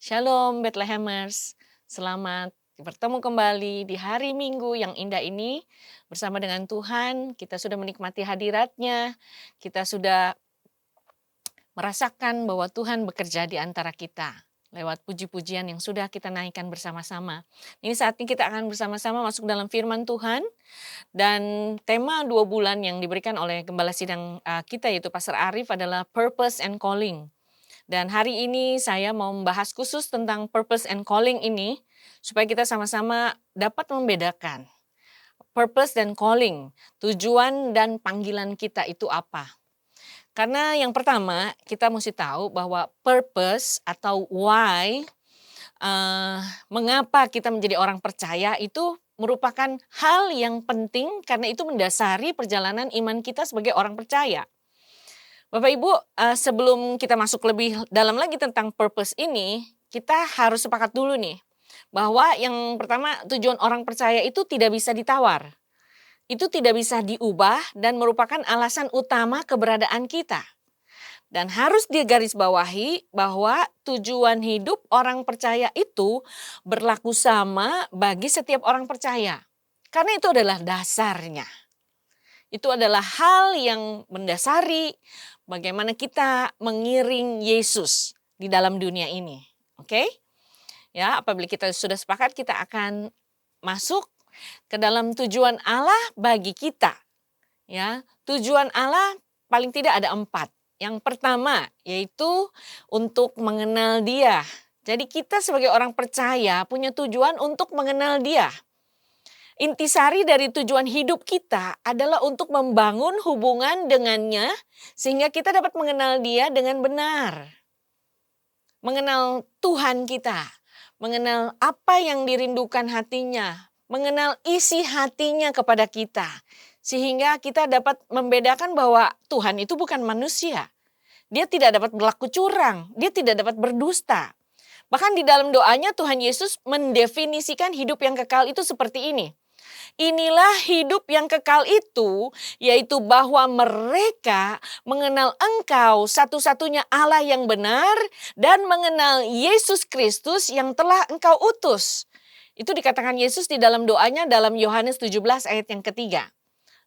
Shalom Bethlehemers, selamat bertemu kembali di hari Minggu yang indah ini bersama dengan Tuhan. Kita sudah menikmati hadiratnya, kita sudah merasakan bahwa Tuhan bekerja di antara kita lewat puji-pujian yang sudah kita naikkan bersama-sama. Ini saatnya kita akan bersama-sama masuk dalam firman Tuhan dan tema 2 bulan yang diberikan oleh Gembala Sidang kita yaitu Pastor Arif adalah Purpose and Calling. Dan hari ini saya mau membahas khusus tentang purpose and calling ini, supaya kita sama-sama dapat membedakan purpose dan calling, tujuan dan panggilan kita itu apa. Karena yang pertama kita mesti tahu bahwa purpose atau why, mengapa kita menjadi orang percaya itu merupakan hal yang penting karena itu mendasari perjalanan iman kita sebagai orang percaya. Bapak Ibu, sebelum kita masuk lebih dalam lagi tentang purpose ini, kita harus sepakat dulu nih, bahwa yang pertama tujuan orang percaya itu tidak bisa ditawar. Itu tidak bisa diubah dan merupakan alasan utama keberadaan kita. Dan harus digarisbawahi bahwa tujuan hidup orang percaya itu berlaku sama bagi setiap orang percaya. Karena itu adalah dasarnya. Itu adalah hal yang mendasari bagaimana kita mengiring Yesus di dalam dunia ini. Oke? Ya, apabila kita sudah sepakat kita akan masuk ke dalam tujuan Allah bagi kita. Ya, tujuan Allah paling tidak ada 4. Yang pertama yaitu untuk mengenal Dia. Jadi kita sebagai orang percaya punya tujuan untuk mengenal Dia. Intisari dari tujuan hidup kita adalah untuk membangun hubungan dengannya sehingga kita dapat mengenal Dia dengan benar. Mengenal Tuhan kita, mengenal apa yang dirindukan hatinya, mengenal isi hatinya kepada kita. Sehingga kita dapat membedakan bahwa Tuhan itu bukan manusia. Dia tidak dapat berlaku curang, dia tidak dapat berdusta. Bahkan di dalam doanya Tuhan Yesus mendefinisikan hidup yang kekal itu seperti ini. Inilah hidup yang kekal itu, yaitu bahwa mereka mengenal Engkau satu-satunya Allah yang benar dan mengenal Yesus Kristus yang telah Engkau utus. Itu dikatakan Yesus di dalam doanya dalam Yohanes 17 ayat yang ketiga.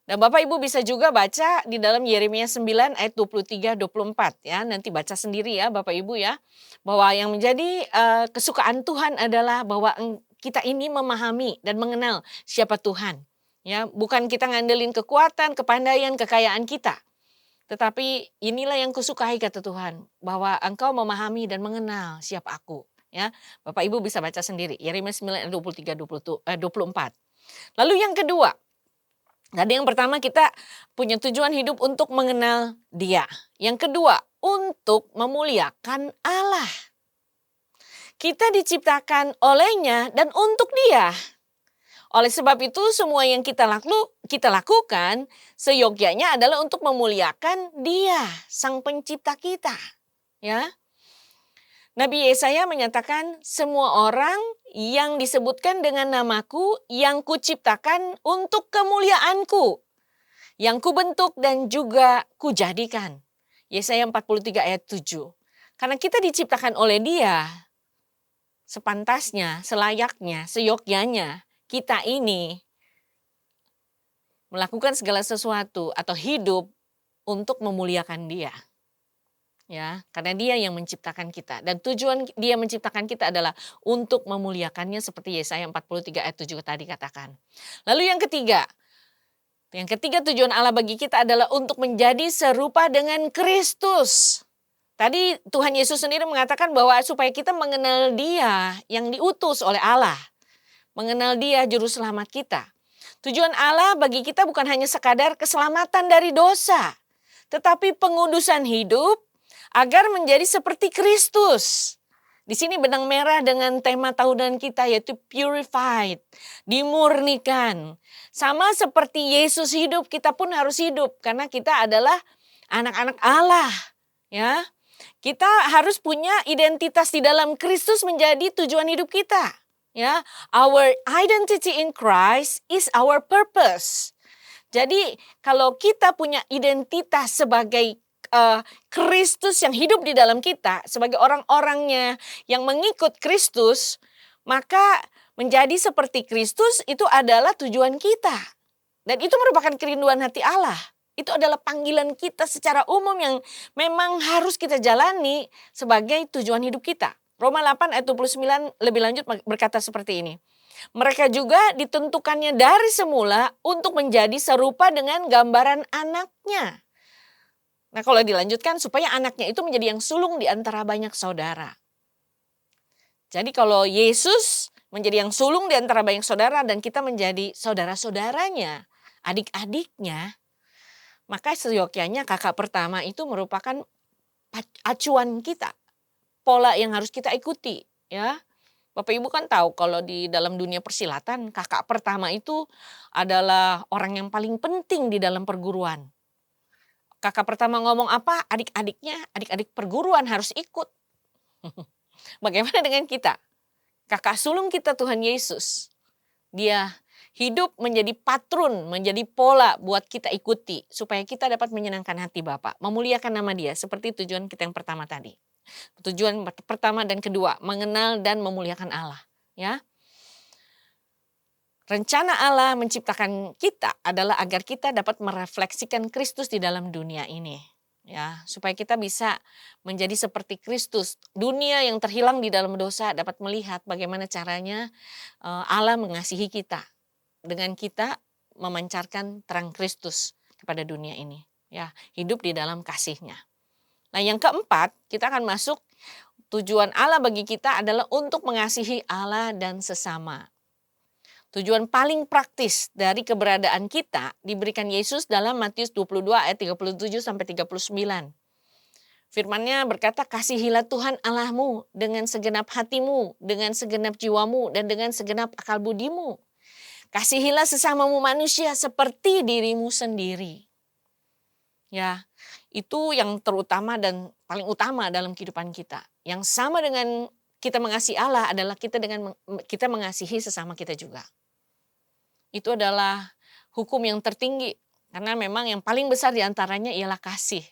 Dan Bapak Ibu bisa juga baca di dalam Yeremia 9 ayat 23-24 ya. Nanti baca sendiri ya Bapak Ibu ya. Bahwa yang menjadi kesukaan Tuhan adalah bahwa kita ini memahami dan mengenal siapa Tuhan. Ya, bukan kita ngandelin kekuatan, kepandaian, kekayaan kita. Tetapi inilah yang kusukai kata Tuhan, bahwa Engkau memahami dan mengenal siapa aku. Ya, Bapak Ibu bisa baca sendiri Yeremia 9 ayat 23-24. Lalu yang kedua, tadi yang pertama kita punya tujuan hidup untuk mengenal Dia. Yang kedua, untuk memuliakan Allah. Kita diciptakan olehnya dan untuk Dia. Oleh sebab itu semua yang kita lakukan seyogyanya adalah untuk memuliakan Dia, Sang Pencipta kita. Ya. Nabi Yesaya menyatakan semua orang yang disebutkan dengan namaku yang kuciptakan untuk kemuliaanku, yang kubentuk dan juga kujadikan. Yesaya 43 ayat 7. Karena kita diciptakan oleh Dia, sepantasnya, selayaknya, seyogyanya kita ini melakukan segala sesuatu atau hidup untuk memuliakan Dia. Ya, karena Dia yang menciptakan kita dan tujuan Dia menciptakan kita adalah untuk memuliakannya seperti Yesaya 43 ayat 7 tadi katakan. Lalu yang ketiga tujuan Allah bagi kita adalah untuk menjadi serupa dengan Kristus. Tadi Tuhan Yesus sendiri mengatakan bahwa supaya kita mengenal Dia yang diutus oleh Allah. Mengenal Dia juru selamat kita. Tujuan Allah bagi kita bukan hanya sekadar keselamatan dari dosa, tetapi pengudusan hidup agar menjadi seperti Kristus. Di sini benang merah dengan tema tahunan kita yaitu purified, dimurnikan. Sama seperti Yesus hidup, kita pun harus hidup karena kita adalah anak-anak Allah, ya. Kita harus punya identitas di dalam Kristus menjadi tujuan hidup kita, ya. Our identity in Christ is our purpose. Jadi kalau kita punya identitas sebagai Kristus yang hidup di dalam kita, sebagai orang-orangnya yang mengikut Kristus, maka menjadi seperti Kristus itu adalah tujuan kita. Dan itu merupakan kerinduan hati Allah. Itu adalah panggilan kita secara umum yang memang harus kita jalani sebagai tujuan hidup kita. Roma 8 ayat 29 lebih lanjut berkata seperti ini. Mereka juga ditentukannya dari semula untuk menjadi serupa dengan gambaran anaknya. Nah, kalau dilanjutkan supaya anaknya itu menjadi yang sulung di antara banyak saudara. Jadi kalau Yesus menjadi yang sulung di antara banyak saudara dan kita menjadi saudara-saudaranya, adik-adiknya, maka seyogyanya kakak pertama itu merupakan acuan kita, pola yang harus kita ikuti, ya. Bapak Ibu kan tahu kalau di dalam dunia persilatan kakak pertama itu adalah orang yang paling penting di dalam perguruan. Kakak pertama ngomong apa, adik-adiknya, adik-adik perguruan harus ikut. Bagaimana dengan kita? Kakak sulung kita Tuhan Yesus. Dia hidup menjadi patron, menjadi pola buat kita ikuti. Supaya kita dapat menyenangkan hati Bapa, memuliakan nama Dia. Seperti tujuan kita yang pertama tadi. Tujuan pertama dan kedua, mengenal dan memuliakan Allah. Ya. Rencana Allah menciptakan kita adalah agar kita dapat merefleksikan Kristus di dalam dunia ini. Ya, supaya kita bisa menjadi seperti Kristus. Dunia yang terhilang di dalam dosa dapat melihat bagaimana caranya Allah mengasihi kita. Dengan kita memancarkan terang Kristus kepada dunia ini. Ya, hidup di dalam kasih-Nya. Nah, yang keempat, kita akan masuk tujuan Allah bagi kita adalah untuk mengasihi Allah dan sesama. Tujuan paling praktis dari keberadaan kita diberikan Yesus dalam Matius 22 ayat 37 sampai 39. Firman-Nya berkata, kasihilah Tuhan Allahmu dengan segenap hatimu, dengan segenap jiwamu, dan dengan segenap akal budimu. Kasihilah sesamamu manusia seperti dirimu sendiri. Ya, itu yang terutama dan paling utama dalam kehidupan kita. Yang sama dengan kita mengasihi Allah adalah kita mengasihi sesama kita juga. Itu adalah hukum yang tertinggi karena memang yang paling besar diantaranya ialah kasih,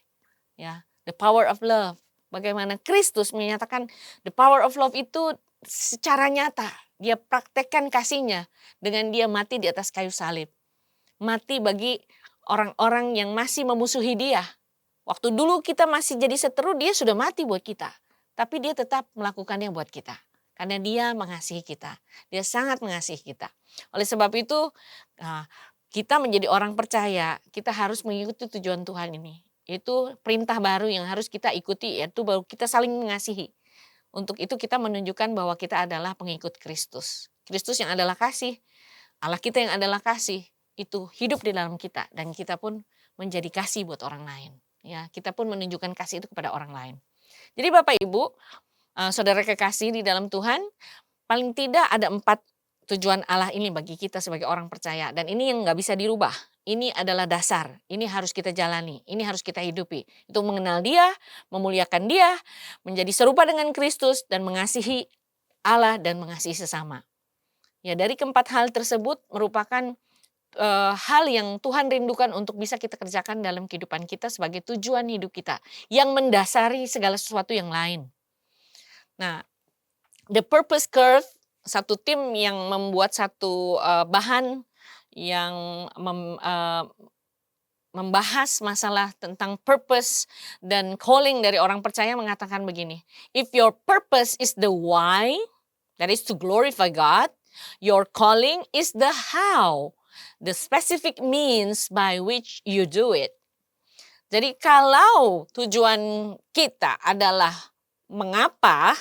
ya, the power of love. Bagaimana Kristus menyatakan the power of love itu secara nyata dia praktekkan kasihnya dengan dia mati di atas kayu salib, mati bagi orang-orang yang masih memusuhi dia. Waktu dulu kita masih jadi seteru, dia sudah mati buat kita, tapi dia tetap melakukannya buat kita. Karena dia mengasihi kita. Dia sangat mengasihi kita. Oleh sebab itu kita menjadi orang percaya. Kita harus mengikuti tujuan Tuhan ini. Itu perintah baru yang harus kita ikuti. Yaitu bahwa kita saling mengasihi. Untuk itu kita menunjukkan bahwa kita adalah pengikut Kristus. Kristus yang adalah kasih. Allah kita yang adalah kasih. Itu hidup di dalam kita. Dan kita pun menjadi kasih buat orang lain. Ya, kita pun menunjukkan kasih itu kepada orang lain. Jadi Bapak Ibu, saudara kekasih di dalam Tuhan, paling tidak ada 4 tujuan Allah ini bagi kita sebagai orang percaya. Dan ini yang gak bisa dirubah. Ini adalah dasar, ini harus kita jalani, ini harus kita hidupi. Itu mengenal Dia, memuliakan Dia, menjadi serupa dengan Kristus, dan mengasihi Allah dan mengasihi sesama. Ya, dari keempat hal tersebut merupakan hal yang Tuhan rindukan untuk bisa kita kerjakan dalam kehidupan kita sebagai tujuan hidup kita. Yang mendasari segala sesuatu yang lain. Nah, the purpose curve, satu tim yang membuat satu bahan yang membahas masalah tentang purpose dan calling dari orang percaya mengatakan begini. If your purpose is the why, that is to glorify God, your calling is the how, the specific means by which you do it. Jadi kalau tujuan kita adalah mengapa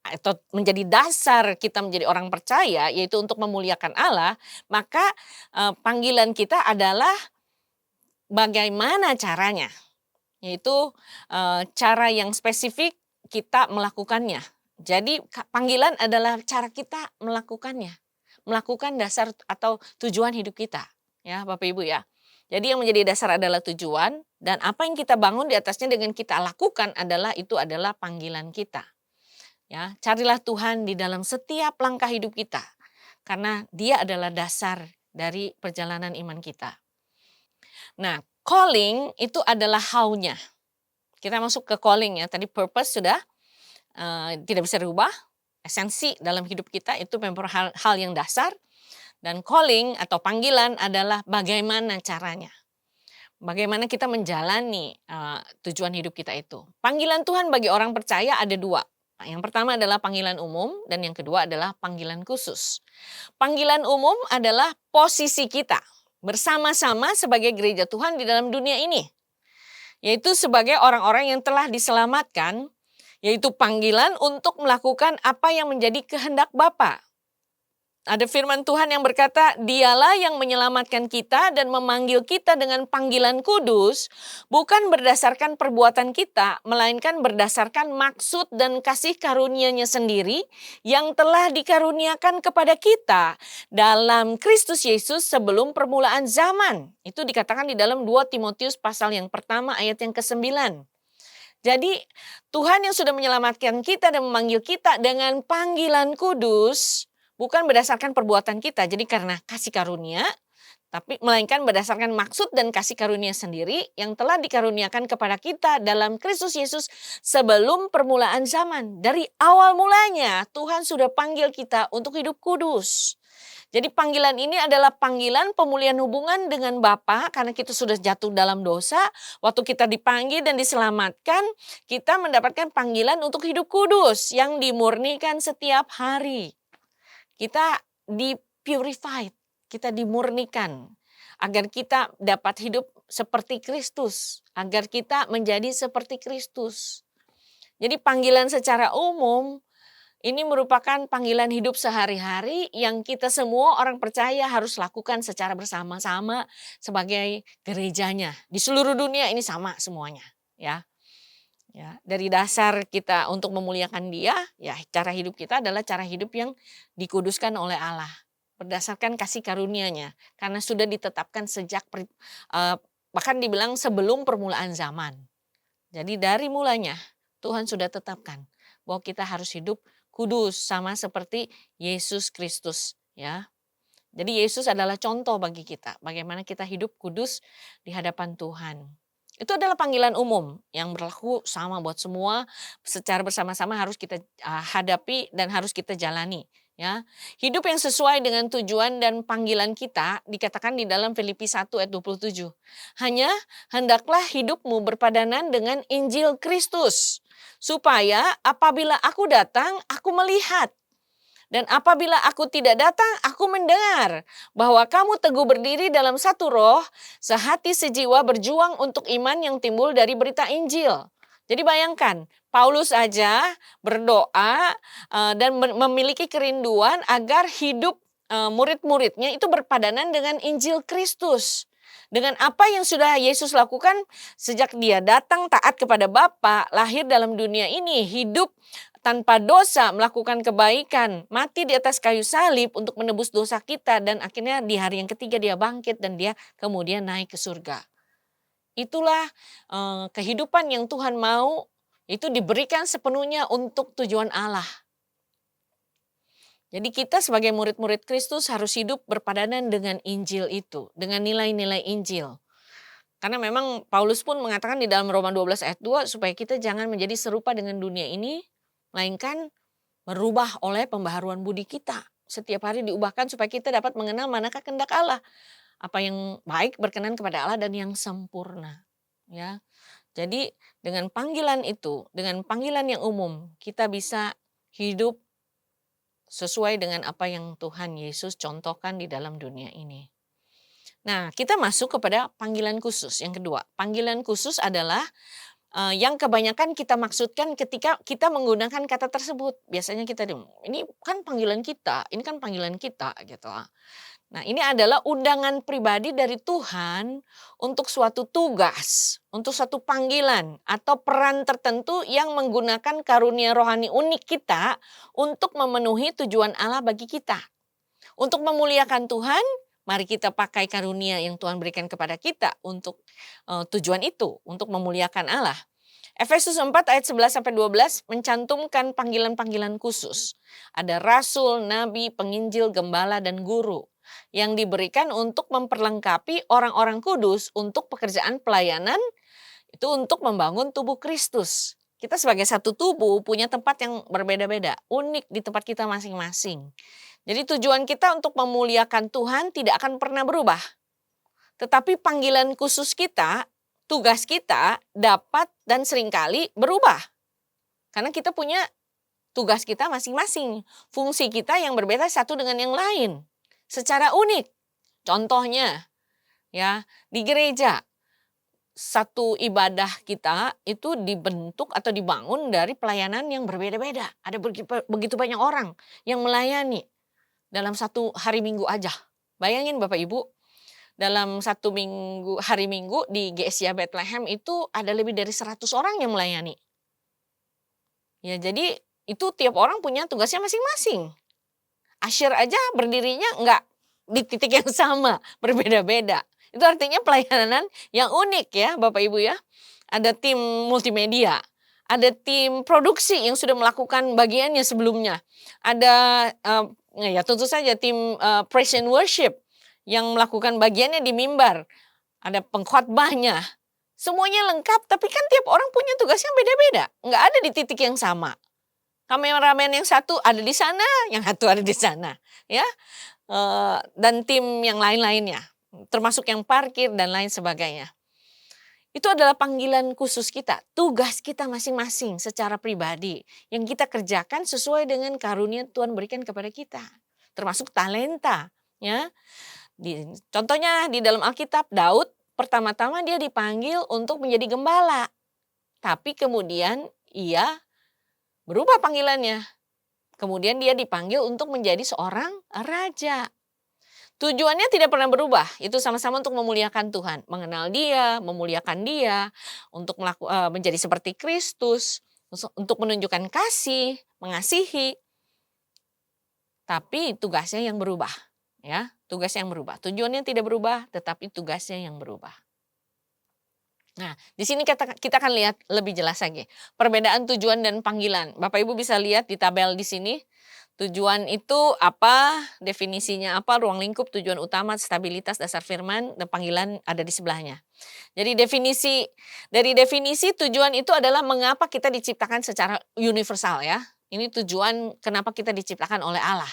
atau menjadi dasar kita menjadi orang percaya, yaitu untuk memuliakan Allah, maka panggilan kita adalah bagaimana caranya, yaitu cara yang spesifik kita melakukannya. Jadi panggilan adalah cara kita melakukannya, melakukan dasar atau tujuan hidup kita, ya Bapak Ibu ya. Jadi yang menjadi dasar adalah tujuan, dan apa yang kita bangun di atasnya dengan kita lakukan itu adalah panggilan kita. Ya, carilah Tuhan di dalam setiap langkah hidup kita, karena Dia adalah dasar dari perjalanan iman kita. Nah, calling itu adalah how-nya. Kita masuk ke calling ya, tadi purpose sudah tidak bisa dirubah, esensi dalam hidup kita itu memang hal yang dasar, dan calling atau panggilan adalah bagaimana caranya. Bagaimana kita menjalani tujuan hidup kita itu. Panggilan Tuhan bagi orang percaya ada dua. Yang pertama adalah panggilan umum dan yang kedua adalah panggilan khusus. Panggilan umum adalah posisi kita bersama-sama sebagai gereja Tuhan di dalam dunia ini. Yaitu sebagai orang-orang yang telah diselamatkan, yaitu panggilan untuk melakukan apa yang menjadi kehendak Bapa. Ada firman Tuhan yang berkata, dialah yang menyelamatkan kita dan memanggil kita dengan panggilan kudus, bukan berdasarkan perbuatan kita, melainkan berdasarkan maksud dan kasih karunia-Nya sendiri yang telah dikaruniakan kepada kita dalam Kristus Yesus sebelum permulaan zaman. Itu dikatakan di dalam 2 Timotius pasal yang pertama ayat yang ke-9. Jadi Tuhan yang sudah menyelamatkan kita dan memanggil kita dengan panggilan kudus, bukan berdasarkan perbuatan kita, jadi karena kasih karunia, tapi melainkan berdasarkan maksud dan kasih karunia sendiri yang telah dikaruniakan kepada kita dalam Kristus Yesus sebelum permulaan zaman. Dari awal mulanya Tuhan sudah panggil kita untuk hidup kudus. Jadi panggilan ini adalah panggilan pemulihan hubungan dengan Bapa karena kita sudah jatuh dalam dosa. Waktu kita dipanggil dan diselamatkan, kita mendapatkan panggilan untuk hidup kudus yang dimurnikan setiap hari. Kita di-purified, kita dimurnikan agar kita dapat hidup seperti Kristus, agar kita menjadi seperti Kristus. Jadi panggilan secara umum ini merupakan panggilan hidup sehari-hari yang kita semua orang percaya harus lakukan secara bersama-sama sebagai gerejanya. Di seluruh dunia ini sama semuanya, ya. Ya, dari dasar kita untuk memuliakan Dia, ya cara hidup kita adalah cara hidup yang dikuduskan oleh Allah berdasarkan kasih karunia-Nya karena sudah ditetapkan sejak bahkan dibilang sebelum permulaan zaman. Jadi dari mulanya Tuhan sudah tetapkan bahwa kita harus hidup kudus sama seperti Yesus Kristus, ya. Jadi Yesus adalah contoh bagi kita bagaimana kita hidup kudus di hadapan Tuhan. Itu adalah panggilan umum yang berlaku sama buat semua, secara bersama-sama harus kita hadapi dan harus kita jalani, ya. Hidup yang sesuai dengan tujuan dan panggilan kita dikatakan di dalam Filipi 1 ayat 27. Hanya hendaklah hidupmu berpadanan dengan Injil Kristus, supaya apabila aku datang, aku melihat. Dan apabila aku tidak datang, aku mendengar bahwa kamu teguh berdiri dalam satu roh, sehati sejiwa berjuang untuk iman yang timbul dari berita Injil. Jadi bayangkan, Paulus aja berdoa dan memiliki kerinduan agar hidup murid-muridnya itu berpadanan dengan Injil Kristus. Dengan apa yang sudah Yesus lakukan sejak Dia datang taat kepada Bapa, lahir dalam dunia ini, hidup tanpa dosa, melakukan kebaikan, mati di atas kayu salib untuk menebus dosa kita, dan akhirnya di hari yang ketiga Dia bangkit dan Dia kemudian naik ke surga. Itulah kehidupan yang Tuhan mau, itu diberikan sepenuhnya untuk tujuan Allah. Jadi kita sebagai murid-murid Kristus harus hidup berpadanan dengan Injil itu, dengan nilai-nilai Injil. Karena memang Paulus pun mengatakan di dalam Roma 12 ayat 2 supaya kita jangan menjadi serupa dengan dunia ini, melainkan berubah oleh pembaharuan budi kita. Setiap hari diubahkan supaya kita dapat mengenal manakah kehendak Allah. Apa yang baik berkenan kepada Allah dan yang sempurna. Ya. Jadi dengan panggilan itu, dengan panggilan yang umum, kita bisa hidup sesuai dengan apa yang Tuhan Yesus contohkan di dalam dunia ini. Nah, kita masuk kepada panggilan khusus yang kedua. Panggilan khusus adalah yang kebanyakan kita maksudkan ketika kita menggunakan kata tersebut. Biasanya kita, ini kan panggilan kita, ini kan panggilan kita gitu. Nah, ini adalah undangan pribadi dari Tuhan untuk suatu tugas, untuk suatu panggilan atau peran tertentu yang menggunakan karunia rohani unik kita untuk memenuhi tujuan Allah bagi kita. Untuk memuliakan Tuhan, mari kita pakai karunia yang Tuhan berikan kepada kita untuk tujuan itu, untuk memuliakan Allah. Efesus 4 ayat 11-12 mencantumkan panggilan-panggilan khusus. Ada rasul, nabi, penginjil, gembala, dan guru yang diberikan untuk memperlengkapi orang-orang kudus untuk pekerjaan pelayanan Itu untuk membangun tubuh Kristus. Kita sebagai satu tubuh punya tempat yang berbeda-beda, unik di tempat kita masing-masing. Jadi tujuan kita untuk memuliakan Tuhan tidak akan pernah berubah. Tetapi panggilan khusus kita, tugas kita dapat dan seringkali berubah. Karena kita punya tugas kita masing-masing. Fungsi kita yang berbeda satu dengan yang lain. Secara unik. Contohnya, ya, di gereja, satu ibadah kita itu dibentuk atau dibangun dari pelayanan yang berbeda-beda. Ada begitu banyak orang yang melayani dalam satu hari Minggu aja. Bayangin Bapak Ibu, dalam satu minggu, hari Minggu di GSIA Bethlehem itu ada lebih dari 100 orang yang melayani. Ya, jadi itu tiap orang punya tugasnya masing-masing. Asyir aja berdirinya enggak di titik yang sama, berbeda-beda. Itu artinya pelayanan yang unik ya Bapak Ibu ya. Ada tim multimedia, ada tim produksi yang sudah melakukan bagiannya sebelumnya. Ada ya tentu saja tim praise and worship yang melakukan bagiannya di mimbar. Ada pengkhotbahnya. Semuanya lengkap, tapi kan tiap orang punya tugas yang beda-beda. Enggak ada di titik yang sama. Kameramen yang satu ada di sana, yang satu ada di sana, ya. Dan tim yang lain-lainnya, termasuk yang parkir dan lain sebagainya. Itu adalah panggilan khusus kita, tugas kita masing-masing secara pribadi yang kita kerjakan sesuai dengan karunia Tuhan berikan kepada kita, termasuk talenta, ya. Contohnya di dalam Alkitab, Daud pertama-tama dia dipanggil untuk menjadi gembala. Tapi kemudian ia berubah panggilannya. Kemudian dia dipanggil untuk menjadi seorang raja. Tujuannya tidak pernah berubah. Itu sama-sama untuk memuliakan Tuhan. Mengenal dia, memuliakan dia. Untuk menjadi seperti Kristus. Untuk menunjukkan kasih, mengasihi. Tapi tugasnya yang berubah. Ya, tugas yang berubah. Tujuannya tidak berubah, tetapi tugasnya yang berubah. Nah, di sini kita akan lihat lebih jelas lagi perbedaan tujuan dan panggilan. Bapak Ibu bisa lihat di tabel di sini. Tujuan itu apa, definisinya apa, ruang lingkup, tujuan utama, stabilitas, dasar firman, dan panggilan ada di sebelahnya. Jadi dari definisi tujuan itu adalah mengapa kita diciptakan secara universal ya. Ini tujuan kenapa kita diciptakan oleh Allah.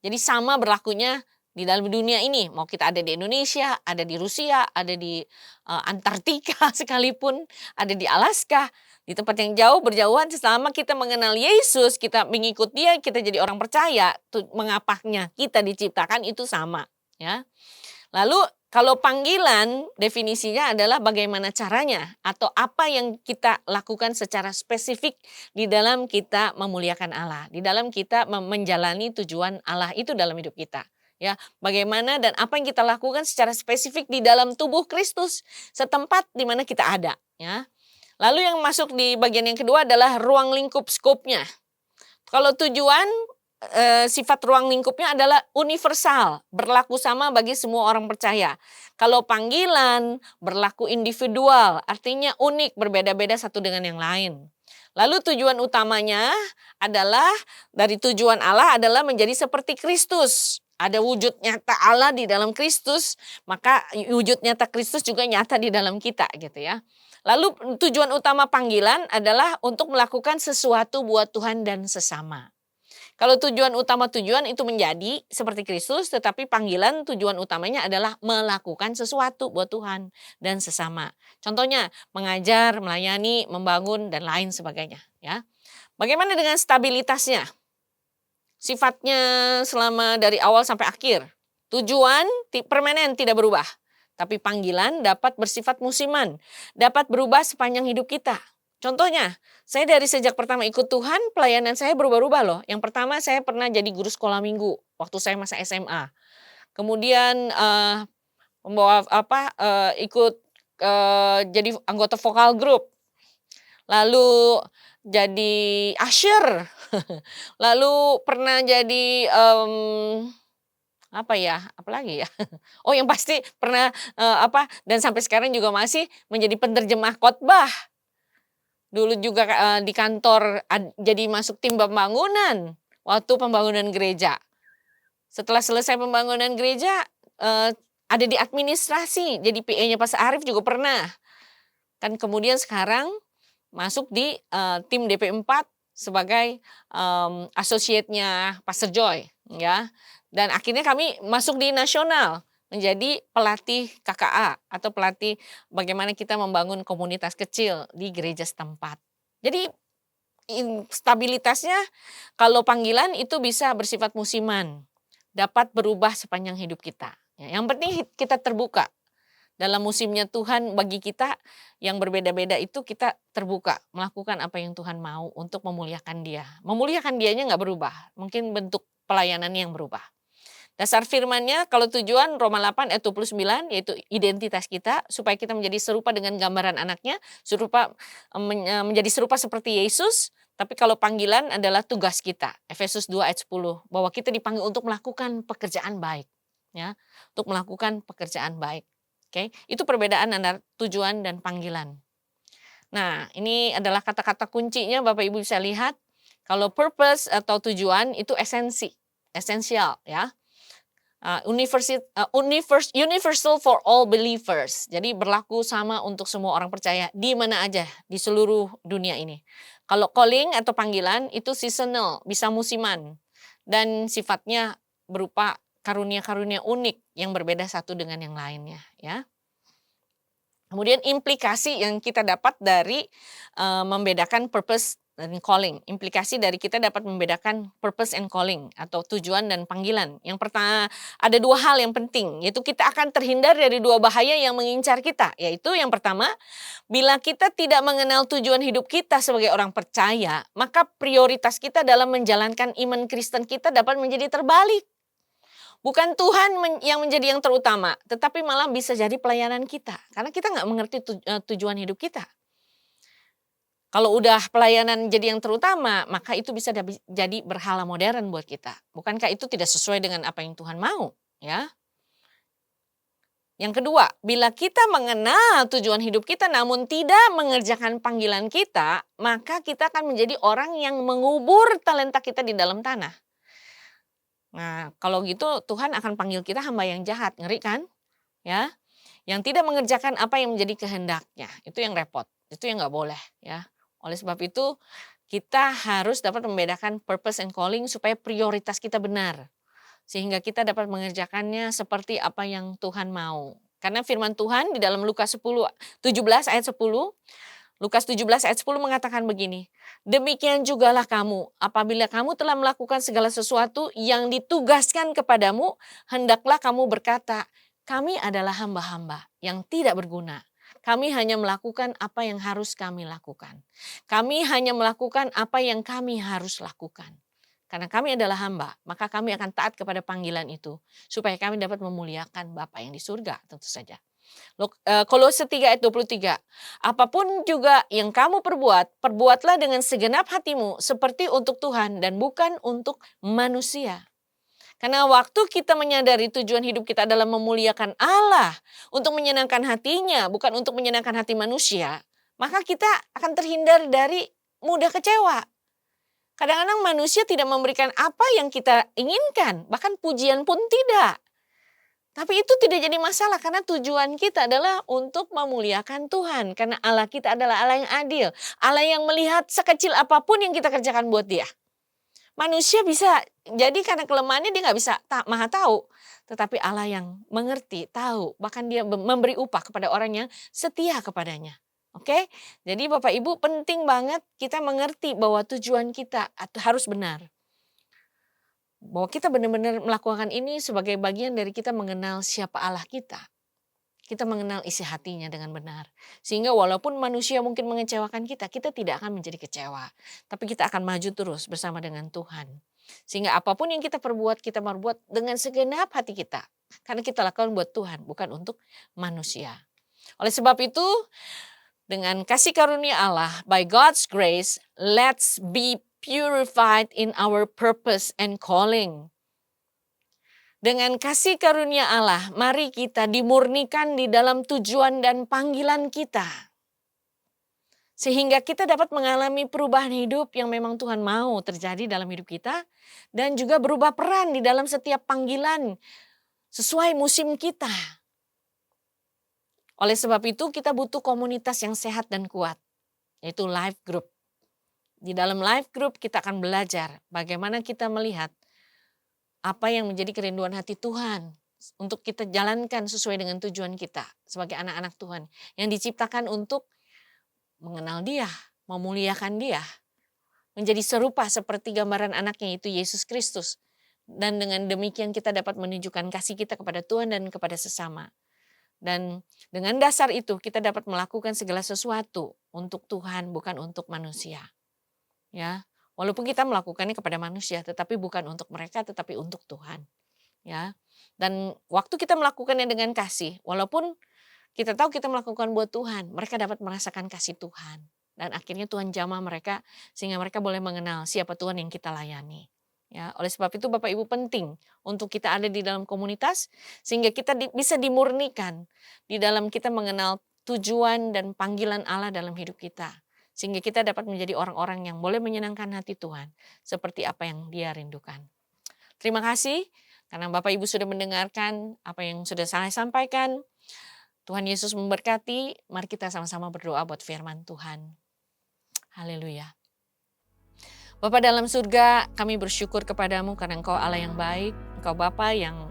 Jadi sama berlakunya di dalam dunia ini, mau kita ada di Indonesia, ada di Rusia, ada di Antartika sekalipun, ada di Alaska, di tempat yang jauh berjauhan, selama kita mengenal Yesus, kita mengikut dia, kita jadi orang percaya, mengapanya kita diciptakan itu sama. Ya. Lalu kalau panggilan definisinya adalah bagaimana caranya atau apa yang kita lakukan secara spesifik di dalam kita memuliakan Allah, di dalam kita menjalani tujuan Allah itu dalam hidup kita. Ya, bagaimana dan apa yang kita lakukan secara spesifik di dalam tubuh Kristus setempat di mana kita ada, ya. Lalu yang masuk di bagian yang kedua adalah ruang lingkup skopnya. Kalau tujuan sifat ruang lingkupnya adalah universal, berlaku sama bagi semua orang percaya. Kalau panggilan berlaku individual, artinya unik, berbeda-beda satu dengan yang lain. Lalu tujuan utamanya adalah dari tujuan Allah adalah menjadi seperti Kristus. Ada wujud nyata Allah di dalam Kristus, maka wujud nyata Kristus juga nyata di dalam kita gitu ya. Lalu tujuan utama panggilan adalah untuk melakukan sesuatu buat Tuhan dan sesama. Kalau tujuan itu menjadi seperti Kristus, tetapi panggilan tujuan utamanya adalah melakukan sesuatu buat Tuhan dan sesama. Contohnya mengajar, melayani, membangun dan lain sebagainya. Ya, bagaimana dengan stabilitasnya? Sifatnya selama dari awal sampai akhir. Tujuan permanen tidak berubah. Tapi panggilan dapat bersifat musiman. Dapat berubah sepanjang hidup kita. Contohnya, saya dari sejak pertama ikut Tuhan, pelayanan saya berubah-ubah loh. Yang pertama saya pernah jadi guru sekolah minggu waktu saya masa SMA. Kemudian ikut jadi anggota vokal grup. Lalu jadi usher. Lalu pernah jadi apalagi ya. Oh, yang pasti pernah dan sampai sekarang juga masih menjadi penerjemah khotbah. Dulu juga di kantor jadi masuk tim pembangunan waktu pembangunan gereja. Setelah selesai pembangunan gereja ada di administrasi, jadi PA-nya Pak Arif juga pernah. Kan kemudian sekarang masuk di tim DP4 sebagai associate-nya Pastor Joy ya. Dan akhirnya kami masuk di nasional menjadi pelatih KKA atau pelatih bagaimana kita membangun komunitas kecil di gereja setempat. Jadi stabilitasnya kalau panggilan itu bisa bersifat musiman, dapat berubah sepanjang hidup kita. Ya, yang penting kita terbuka. Dalam musimnya Tuhan bagi kita yang berbeda-beda itu kita terbuka melakukan apa yang Tuhan mau untuk memuliakan Dia. Memuliakan Dianya nggak berubah, mungkin bentuk pelayanannya yang berubah. Dasar firman-Nya kalau tujuan Roma 8 ayat 29 yaitu identitas kita supaya kita menjadi serupa dengan gambaran anaknya, menjadi serupa seperti Yesus. Tapi kalau panggilan adalah tugas kita, Efesus 2 ayat 10, bahwa kita dipanggil untuk melakukan pekerjaan baik. Ya, untuk melakukan pekerjaan baik. Oke, itu perbedaan antara tujuan dan panggilan. Nah, ini adalah kata-kata kuncinya Bapak Ibu bisa lihat. Kalau purpose atau tujuan itu esensial ya. Universal for all believers. Jadi berlaku sama untuk semua orang percaya di mana aja di seluruh dunia ini. Kalau calling atau panggilan itu seasonal, bisa musiman dan sifatnya berupa karunia-karunia unik yang berbeda satu dengan yang lainnya ya. Kemudian implikasi yang kita dapat dari membedakan purpose dan calling. Implikasi dari kita dapat membedakan purpose and calling atau tujuan dan panggilan. Yang pertama ada dua hal yang penting, yaitu kita akan terhindar dari dua bahaya yang mengincar kita. Yaitu yang pertama, bila kita tidak mengenal tujuan hidup kita sebagai orang percaya, maka prioritas kita dalam menjalankan iman Kristen kita dapat menjadi terbalik. Bukan Tuhan yang menjadi yang terutama, tetapi malah bisa jadi pelayanan kita. Karena kita nggak mengerti tujuan hidup kita. Kalau udah pelayanan jadi yang terutama, maka itu bisa jadi berhala modern buat kita. Bukankah itu tidak sesuai dengan apa yang Tuhan mau? Ya. Yang kedua, bila kita mengenal tujuan hidup kita namun tidak mengerjakan panggilan kita, maka kita akan menjadi orang yang mengubur talenta kita di dalam tanah. Nah, kalau gitu Tuhan akan panggil kita hamba yang jahat, ngeri kan? Ya, yang tidak mengerjakan apa yang menjadi kehendaknya, itu yang repot, itu yang nggak boleh ya. Oleh sebab itu kita harus dapat membedakan purpose and calling supaya prioritas kita benar. Sehingga kita dapat mengerjakannya seperti apa yang Tuhan mau. Karena firman Tuhan di dalam Lukas 17 ayat 10, Lukas 17 ayat 10 mengatakan begini, demikian jugalah kamu, apabila kamu telah melakukan segala sesuatu yang ditugaskan kepadamu, hendaklah kamu berkata, kami adalah hamba-hamba yang tidak berguna. Kami hanya melakukan apa yang harus kami lakukan. Kami hanya melakukan apa yang kami harus lakukan. Karena kami adalah hamba, maka kami akan taat kepada panggilan itu. Supaya kami dapat memuliakan Bapa yang di surga tentu saja. Kolose 3 ayat 23. Apapun juga yang kamu perbuat, perbuatlah dengan segenap hatimu seperti untuk Tuhan dan bukan untuk manusia. Karena waktu kita menyadari tujuan hidup kita adalah memuliakan Allah, untuk menyenangkan hatinya, bukan untuk menyenangkan hati manusia, maka kita akan terhindar dari mudah kecewa. Kadang-kadang manusia tidak memberikan apa yang kita inginkan, bahkan pujian pun tidak. Tapi itu tidak jadi masalah karena tujuan kita adalah untuk memuliakan Tuhan. Karena Allah kita adalah Allah yang adil. Allah yang melihat sekecil apapun yang kita kerjakan buat Dia. Manusia bisa jadi karena kelemahannya dia nggak bisa maha tahu. Tetapi Allah yang mengerti, tahu. Bahkan Dia memberi upah kepada orang yang setia kepadanya. Oke, jadi Bapak Ibu penting banget kita mengerti bahwa tujuan kita harus benar. Bahwa kita benar-benar melakukan ini sebagai bagian dari kita mengenal siapa Allah kita. Kita mengenal isi hatinya dengan benar. Sehingga walaupun manusia mungkin mengecewakan kita, kita tidak akan menjadi kecewa. Tapi kita akan maju terus bersama dengan Tuhan. Sehingga apapun yang kita perbuat, kita perbuat dengan segenap hati kita. Karena kita lakukan buat Tuhan, bukan untuk manusia. Oleh sebab itu, dengan kasih karunia Allah, by God's grace, let's be purified in our purpose and calling. Dengan kasih karunia Allah, mari kita dimurnikan di dalam tujuan dan panggilan kita. Sehingga kita dapat mengalami perubahan hidup yang memang Tuhan mau terjadi dalam hidup kita. Dan juga berubah peran di dalam setiap panggilan sesuai musim kita. Oleh sebab itu kita butuh komunitas yang sehat dan kuat, yaitu life group. Di dalam life group kita akan belajar bagaimana kita melihat apa yang menjadi kerinduan hati Tuhan untuk kita jalankan sesuai dengan tujuan kita sebagai anak-anak Tuhan yang diciptakan untuk mengenal Dia, memuliakan Dia, menjadi serupa seperti gambaran anaknya itu Yesus Kristus. Dan dengan demikian kita dapat menunjukkan kasih kita kepada Tuhan dan kepada sesama. Dan dengan dasar itu kita dapat melakukan segala sesuatu untuk Tuhan, bukan untuk manusia. Ya, walaupun kita melakukannya kepada manusia, tetapi bukan untuk mereka, tetapi untuk Tuhan. Ya, dan waktu kita melakukannya dengan kasih, walaupun kita tahu kita melakukan buat Tuhan, mereka dapat merasakan kasih Tuhan. Dan akhirnya Tuhan jamah mereka sehingga mereka boleh mengenal siapa Tuhan yang kita layani. Ya, oleh sebab itu Bapak Ibu penting untuk kita ada di dalam komunitas sehingga kita bisa dimurnikan di dalam kita mengenal tujuan dan panggilan Allah dalam hidup kita. Sehingga kita dapat menjadi orang-orang yang boleh menyenangkan hati Tuhan seperti apa yang Dia rindukan. Terima kasih karena Bapak Ibu sudah mendengarkan apa yang sudah saya sampaikan. Tuhan Yesus memberkati, mari kita sama-sama berdoa buat firman Tuhan. Haleluya. Bapa dalam surga, kami bersyukur kepadamu karena Engkau Allah yang baik, Engkau Bapa yang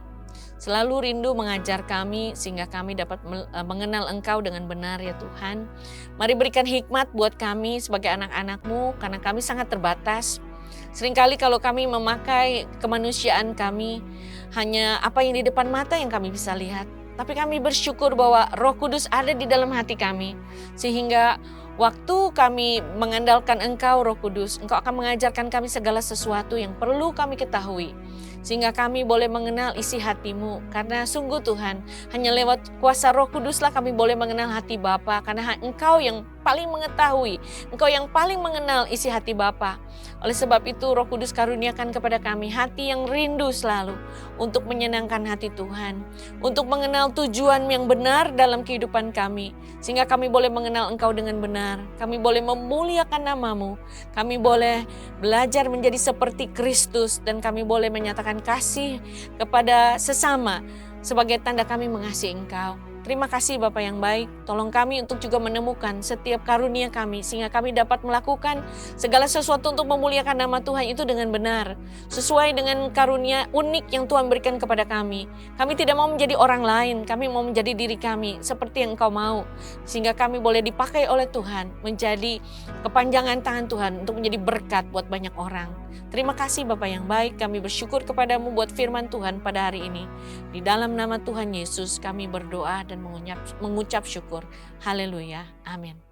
selalu rindu mengajar kami sehingga kami dapat mengenal Engkau dengan benar ya Tuhan. Mari berikan hikmat buat kami sebagai anak-anak-Mu karena kami sangat terbatas. Seringkali kalau kami memakai kemanusiaan kami, hanya apa yang di depan mata yang kami bisa lihat. Tapi kami bersyukur bahwa Roh Kudus ada di dalam hati kami. Sehingga waktu kami mengandalkan Engkau Roh Kudus, Engkau akan mengajarkan kami segala sesuatu yang perlu kami ketahui. Sehingga kami boleh mengenal isi hati-Mu. Karena sungguh Tuhan, hanya lewat kuasa Roh Kuduslah kami boleh mengenal hati Bapa. Karena Engkau yang paling mengetahui, Engkau yang paling mengenal isi hati Bapa. Oleh sebab itu Roh Kudus karuniakan kepada kami hati yang rindu selalu untuk menyenangkan hati Tuhan. Untuk mengenal tujuan yang benar dalam kehidupan kami. Sehingga kami boleh mengenal Engkau dengan benar. Kami boleh memuliakan nama-Mu. Kami boleh belajar menjadi seperti Kristus. Dan kami boleh menyatakan kasih kepada sesama sebagai tanda kami mengasihi Engkau. Terima kasih Bapa yang baik, tolong kami untuk juga menemukan setiap karunia kami sehingga kami dapat melakukan segala sesuatu untuk memuliakan nama Tuhan itu dengan benar. Sesuai dengan karunia unik yang Tuhan berikan kepada kami. Kami tidak mau menjadi orang lain, kami mau menjadi diri kami seperti yang Engkau mau. Sehingga kami boleh dipakai oleh Tuhan menjadi kepanjangan tangan Tuhan untuk menjadi berkat buat banyak orang. Terima kasih Bapa yang baik, kami bersyukur kepadamu buat firman Tuhan pada hari ini. Di dalam nama Tuhan Yesus kami berdoa dan mengucap syukur. Haleluya. Amin.